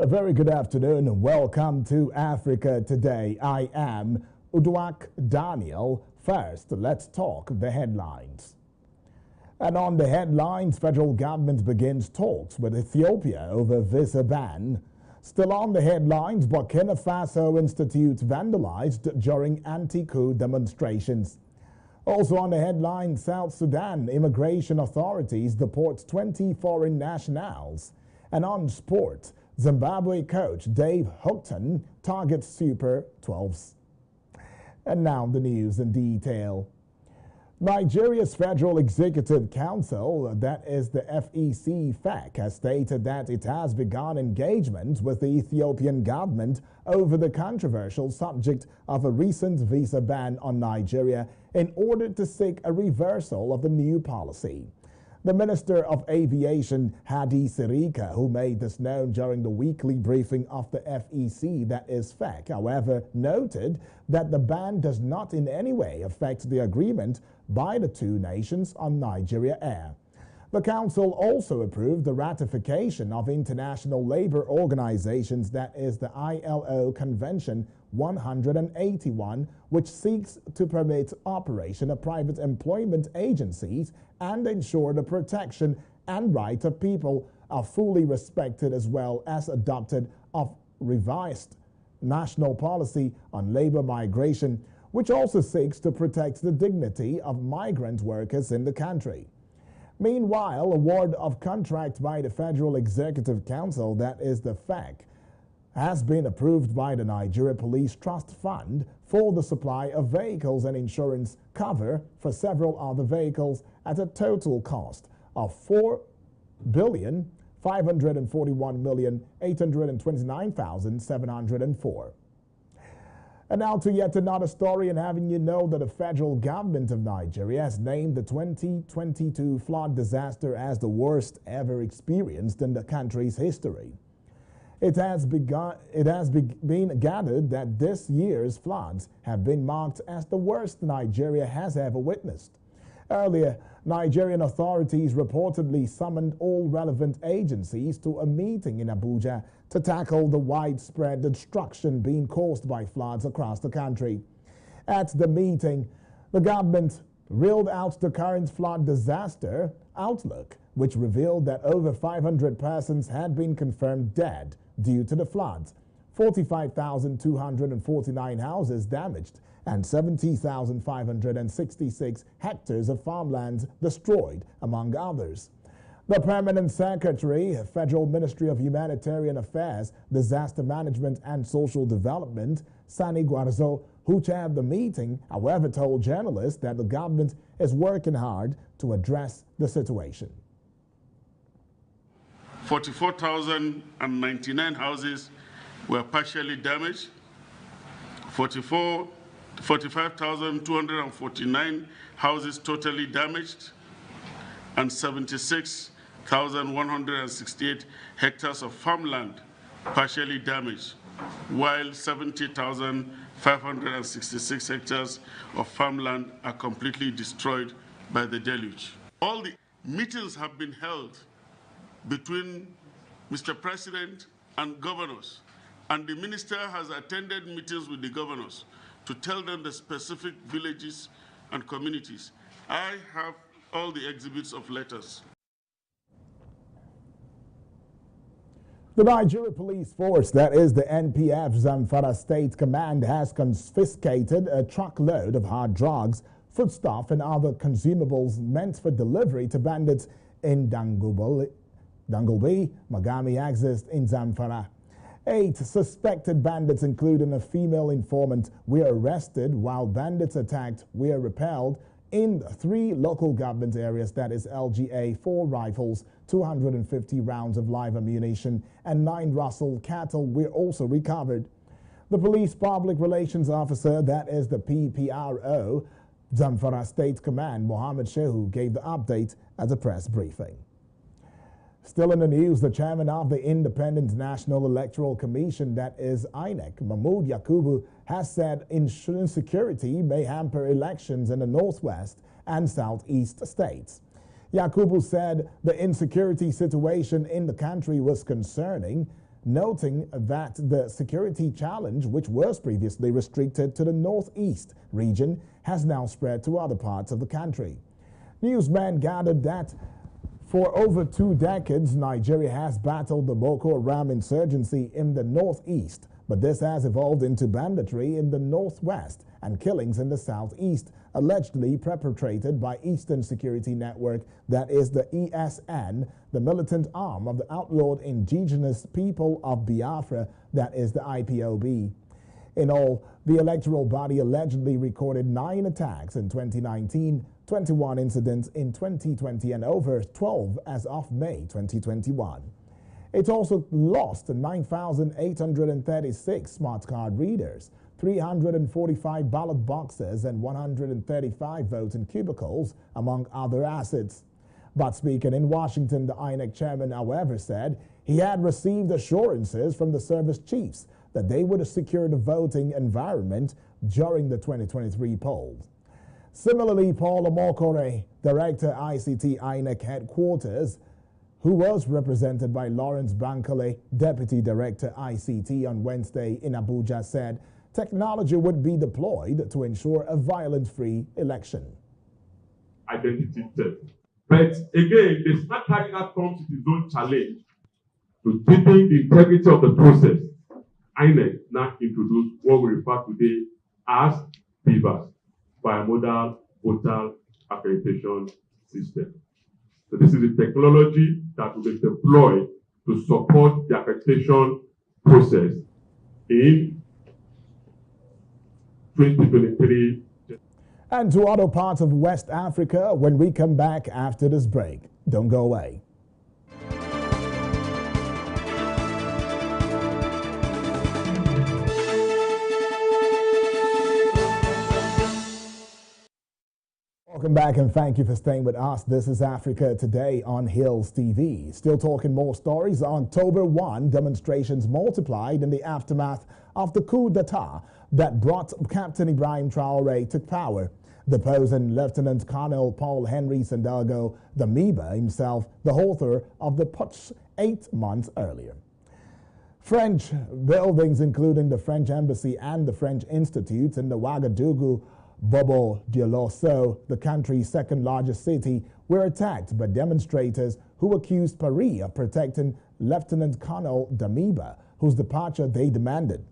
A very good afternoon and welcome to Africa Today. I am Uduak Daniel. First, let's talk the headlines. And on the headlines, federal government begins talks with Ethiopia over visa ban. Still on the headlines, Burkina Faso Institute vandalized during anti-coup demonstrations. Also on the headlines, South Sudan immigration authorities deport 20 foreign nationals. And on sport, Zimbabwe coach Dave Houghton targets Super 12s. And now the news in detail. Nigeria's Federal Executive Council, that is the FEC, has stated that it has begun engagement with the Ethiopian government over the controversial subject of a recent visa ban on Nigeria in order to seek a reversal of the new policy. The Minister of Aviation, Hadi Sirika, who made this known during the weekly briefing of the FEC, that is FEC, however, noted that the ban does not in any way affect the agreement by the two nations on Nigeria Air. The Council also approved the ratification of International Labour Organizations, that is the ILO Convention 181, which seeks to permit operation of private employment agencies and ensure the protection and right of people are fully respected, as well as adopted of revised national policy on labor migration, which also seeks to protect the dignity of migrant workers in the country. Meanwhile, award of contract by the Federal Executive Council, that is the FEC, has been approved by the Nigeria Police Trust Fund for the supply of vehicles and insurance cover for several other vehicles at a total cost of $4,541,829,704. And now to yet another story, and having you know that the federal government of Nigeria has named the 2022 flood disaster as the worst ever experienced in the country's history. It has been gathered that this year's floods have been marked as the worst Nigeria has ever witnessed. Earlier, Nigerian authorities reportedly summoned all relevant agencies to a meeting in Abuja to tackle the widespread destruction being caused by floods across the country. At the meeting, the government reeled out the current flood disaster outlook, which revealed that over 500 persons had been confirmed dead due to the floods, 45,249 houses damaged, and 70,566 hectares of farmlands destroyed, among others. The Permanent Secretary, Federal Ministry of Humanitarian Affairs, Disaster Management and Social Development, Sani Gwarzo, who chaired the meeting, however, told journalists that the government is working hard to address the situation. 44,099 houses were partially damaged, 45,249 houses totally damaged, and 76,168 hectares of farmland partially damaged, while 70,566 hectares of farmland are completely destroyed by the deluge. All the meetings have been held between Mr. President and governors, and the minister has attended meetings with the governors to tell them the specific villages and communities. I have all the exhibits of letters. The Nigeria Police Force, that is the NPF Zamfara State Command, has confiscated a truckload of hard drugs, foodstuff and other consumables meant for delivery to bandits in Dangulbi, Magami axis in Zamfara. 8 suspected bandits, including a female informant, were arrested, while bandits attacked were repelled in 3 local government areas, that is LGA. 4 rifles, 250 rounds of live ammunition, and 9 Russell cattle were also recovered. The Police Public Relations Officer, that is the PPRO, Zamfara State Command, Mohammed Shehu, gave the update at a press briefing. Still in the news, the chairman of the Independent National Electoral Commission, that is INEC, Mahmoud Yakubu, has said insecurity may hamper elections in the northwest and southeast states. Yakubu said the insecurity situation in the country was concerning, noting that the security challenge, which was previously restricted to the northeast region, has now spread to other parts of the country. Newsmen gathered that for over 2 decades, Nigeria has battled the Boko Haram insurgency in the northeast, but this has evolved into banditry in the northwest and killings in the southeast, allegedly perpetrated by Eastern Security Network, that is the ESN, the militant arm of the outlawed Indigenous People of Biafra, that is the IPOB. In all, the electoral body allegedly recorded 9 attacks in 2019, 21 incidents in 2020, and over 12 as of May 2021. It also lost 9,836 smart card readers, 345 ballot boxes, and 135 voting cubicles, among other assets. But speaking in Washington, the INEC chairman, however, said he had received assurances from the service chiefs that they would secure the voting environment during the 2023 polls. Similarly, Paul Omokore, Director ICT INEC Headquarters, who was represented by Lawrence Bankole, Deputy Director ICT, on Wednesday in Abuja, said technology would be deployed to ensure a violence-free election. Identity theft. But again, the smart card comes with its own challenge to deepen the integrity of the process. INEC now introduced what we refer today as BVAS, Bimodal Voter Accreditation System. So this is the technology that will be deployed to support the accreditation process in 2023. And to other parts of West Africa when we come back after this break. Don't go away. Welcome back and thank you for staying with us. This is Africa Today on Hills TV. Still talking more stories. On October 1, demonstrations multiplied in the aftermath of the coup d'etat that brought Captain Ibrahim Traoré to power, deposing Lieutenant Colonel Paul Henry Sandaogo Damiba, himself the author of the putsch 8 months earlier. French buildings, including the French Embassy and the French Institute in the Ouagadougou, Bobo Dioulasso, the country's second largest city, were attacked by demonstrators who accused Paris of protecting Lieutenant Colonel Damiba, whose departure they demanded.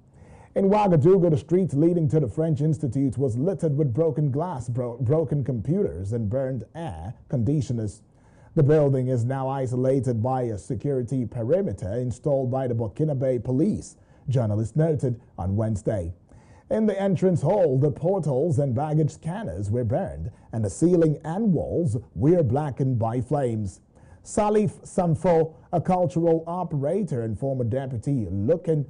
In Ouagadougou, the streets leading to the French Institute was littered with broken glass, broken computers, and burned air conditioners. The building is now isolated by a security perimeter installed by the Burkinabe police, journalists noted on Wednesday. In the entrance hall, the portals and baggage scanners were burned, and the ceiling and walls were blackened by flames. Salif Samfo, a cultural operator and former deputy looking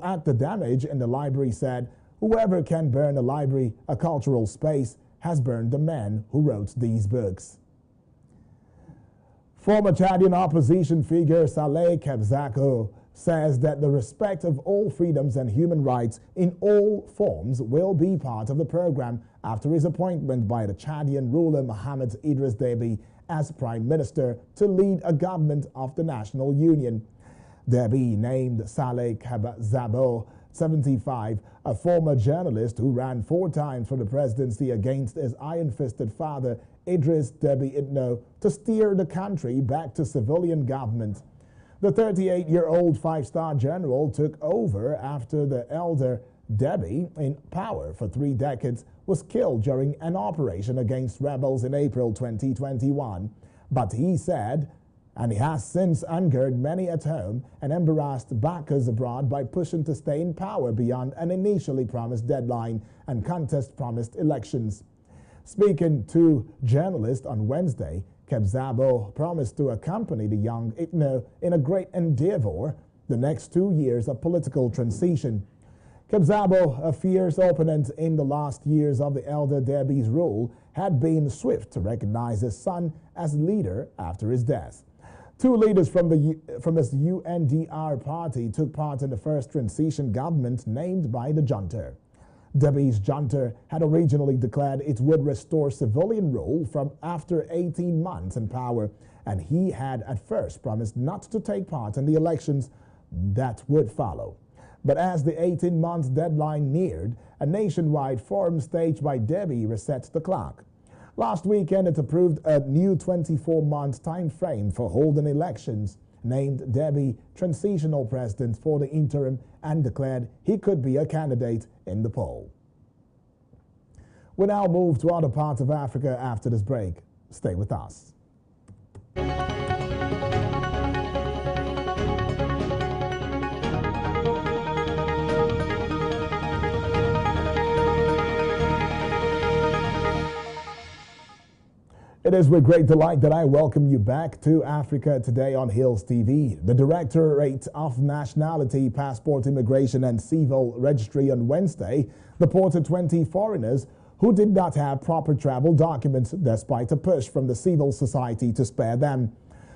at the damage in the library, said, "Whoever can burn a library, a cultural space, has burned the man who wrote these books." Former Chadian opposition figure Saleh Kebzako says that the respect of all freedoms and human rights in all forms will be part of the program after his appointment by the Chadian ruler Mohamed Idris Deby as prime minister to lead a government of the national union. Deby named Saleh Kebzabo, 75, a former journalist who ran 4 times for the presidency against his iron-fisted father Idris Deby Itno, to steer the country back to civilian government. The 38-year-old 5-star general took over after the elder Deby, in power for 3 decades, was killed during an operation against rebels in April 2021. But he said, and he has since angered many at home and embarrassed backers abroad by pushing to stay in power beyond an initially promised deadline and contest-promised elections. Speaking to journalists on Wednesday, Kebzabo promised to accompany the young Itno in a great endeavor the next 2 years of political transition. Kebzabo, a fierce opponent in the last years of the elder Deby's rule, had been swift to recognize his son as leader after his death. 2 leaders from his UNDR party took part in the first transition government named by the junta. Deby's junta had originally declared it would restore civilian rule from after 18 months in power, and he had at first promised not to take part in the elections, that would follow. But as the 18-month deadline neared, a nationwide forum staged by DEBI reset the clock. Last weekend, it approved a new 24-month time frame for holding elections, named DEBI transitional president for the interim, and declared he could be a candidate in the poll. We now move to other parts of Africa after this break. Stay with us. It is with great delight that I welcome you back to Africa Today on Hills TV. The Directorate of Nationality, Passport, Immigration and Civil Registry on Wednesday deported 20 foreigners who did not have proper travel documents despite a push from the civil society to spare them.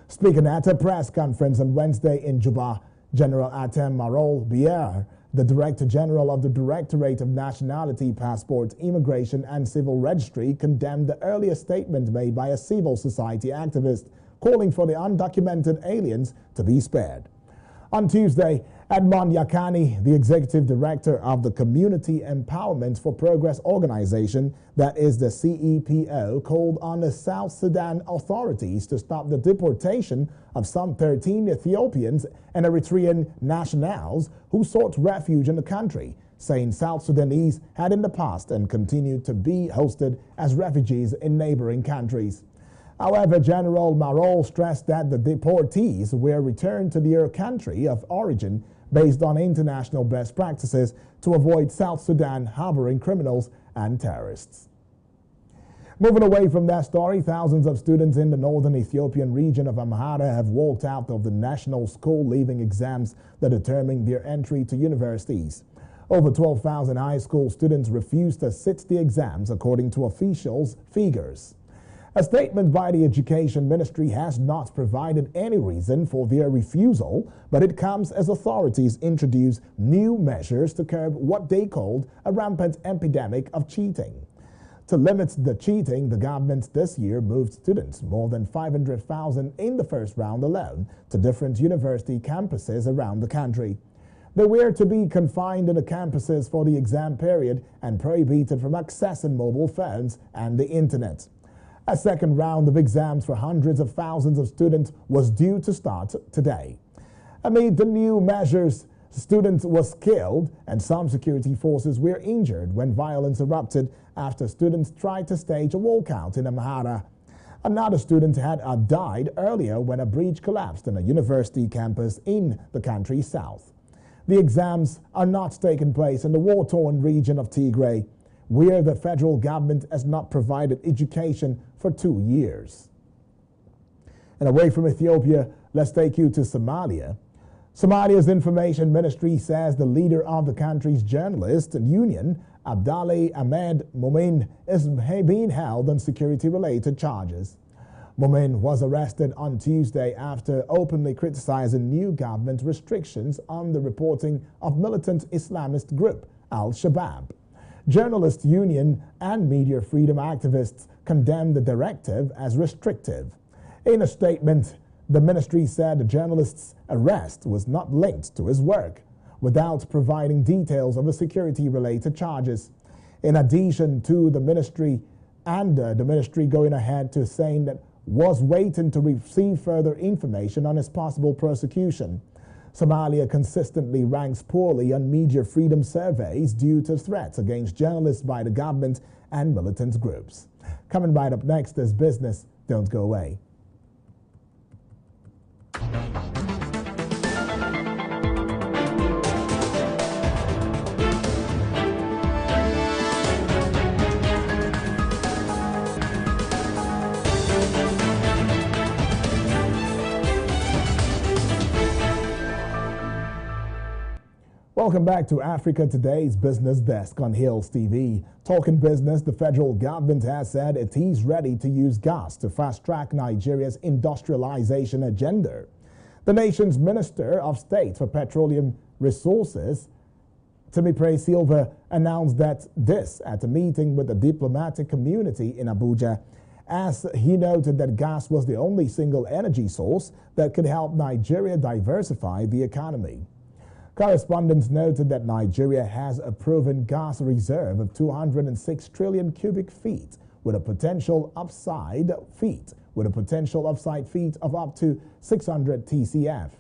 Speaking at a press conference on Wednesday in Juba, General Atem Marol Bier, the Director General of the Directorate of Nationality, Passport, Immigration and Civil Registry, condemned the earlier statement made by a civil society activist calling for the undocumented aliens to be spared. On Tuesday, Edmond Yakani, the Executive Director of the Community Empowerment for Progress organization, that is the CEPO, called on the South Sudan authorities to stop the deportation of some 13 Ethiopians and Eritrean nationals who sought refuge in the country, saying South Sudanese had in the past and continue to be hosted as refugees in neighboring countries. However, General Marol stressed that the deportees were returned to their country of origin based on international best practices to avoid South Sudan harboring criminals and terrorists. Moving away from that story, thousands of students in the northern Ethiopian region of Amhara have walked out of the national school leaving exams that determine their entry to universities. Over 12,000 high school students refused to sit the exams, according to officials' figures. A statement by the Education Ministry has not provided any reason for their refusal, but it comes as authorities introduce new measures to curb what they called a rampant epidemic of cheating. To limit the cheating, the government this year moved students, more than 500,000 in the first round alone, to different university campuses around the country. They were to be confined in the campuses for the exam period and prohibited from accessing mobile phones and the internet. A second round of exams for hundreds of thousands of students was due to start today. Amid the new measures, students was killed and some security forces were injured when violence erupted after students tried to stage a walkout in Amhara. Another student had died earlier when a breach collapsed in a university campus in the country's south. The exams are not taking place in the war-torn region of Tigray, where the federal government has not provided education for 2 years. And away from Ethiopia, let's take you to Somalia. Somalia's information ministry says the leader of the country's journalist union, Abdali Ahmed Momin, is being held on security-related charges. Momin was arrested on Tuesday after openly criticizing new government restrictions on the reporting of militant Islamist group Al-Shabaab. Journalist union and media freedom activists condemned the directive as restrictive. In a statement, the ministry said the journalist's arrest was not linked to his work, without providing details of the security-related charges. In addition to the ministry going ahead to saying that was waiting to receive further information on his possible prosecution. Somalia consistently ranks poorly on media freedom surveys due to threats against journalists by the government and militant groups. Coming right up next is Business. Don't go away. Welcome back to Africa Today's Business Desk on Hills TV. Talking business, the federal government has said it is ready to use gas to fast-track Nigeria's industrialization agenda. The nation's Minister of State for Petroleum Resources, Temipre Silva, announced that this at a meeting with the diplomatic community in Abuja. as he noted that gas was the only single energy source that could help Nigeria diversify the economy. Correspondents noted that Nigeria has a proven gas reserve of 206 trillion cubic feet with a potential upside feet of up to 600 TCF.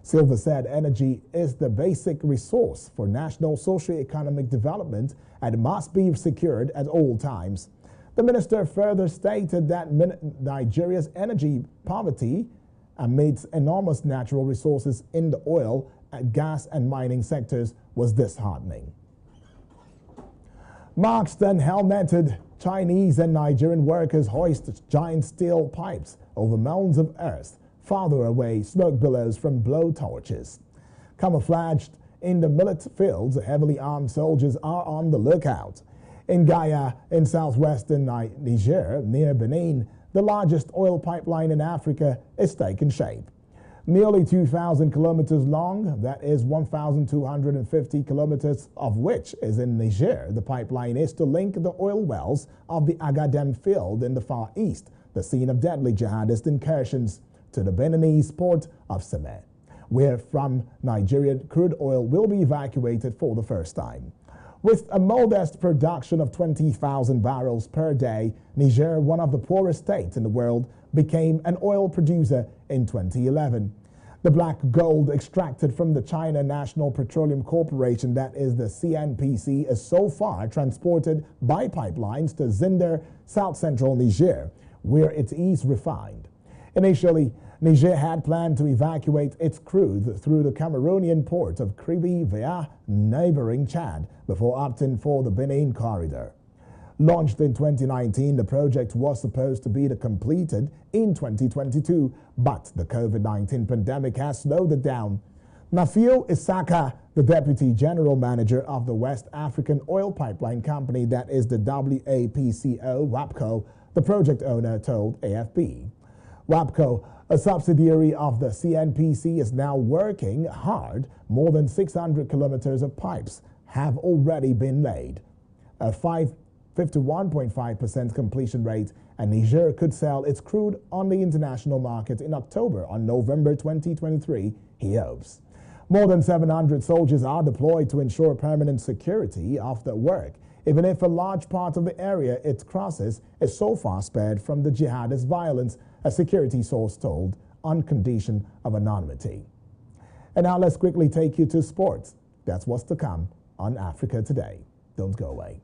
Silva said energy is the basic resource for national socio-economic development and must be secured at all times. The minister further stated that Nigeria's energy poverty amidst enormous natural resources in the oil, gas and mining sectors was disheartening. Masked and helmeted Chinese and Nigerian workers hoist giant steel pipes over mounds of earth. Farther away, smoke billows from blow torches. Camouflaged in the millet fields, heavily armed soldiers are on the lookout. In Gaya, in southwestern Niger, near Benin, the largest oil pipeline in Africa is taking shape. Nearly 2,000 kilometers long, that is 1,250 kilometers of which is in Niger. The pipeline is to link the oil wells of the Agadem field in the Far East, the scene of deadly jihadist incursions, to the Beninese port of Semé, where from Nigeria crude oil will be evacuated for the first time. With a modest production of 20,000 barrels per day, Niger, one of the poorest states in the world, became an oil producer in 2011. The black gold extracted from the China National Petroleum Corporation, that is the CNPC, is so far transported by pipelines to Zinder, south-central Niger, where it is refined. Initially, Niger had planned to evacuate its crude through the Cameroonian port of Kribi via neighboring Chad before opting for the Benin corridor. Launched in 2019, the project was supposed to be completed in 2022, but the COVID-19 pandemic has slowed it down. Nafio Isaka, the Deputy General Manager of the West African Oil Pipeline Company, that is the WAPCO, WAPCO, the project owner told AFP. WAPCO, a subsidiary of the CNPC, is now working hard. More than 600 kilometers of pipes have already been laid. A 51.5% completion rate, and Niger could sell its crude on the international market in October or November 2023, he hopes. More than 700 soldiers are deployed to ensure permanent security of the work, even if a large part of the area it crosses is so far spared from the jihadist violence, a security source told, on condition of anonymity. And now let's quickly take you to sports. That's what's to come on Africa Today. Don't go away.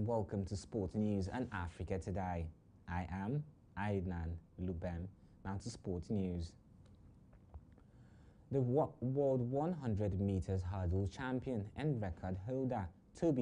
Welcome to Sport News and Africa Today. I am Adnan Lubem. Now to sports news. The World 100 meters hurdle champion and record holder Toby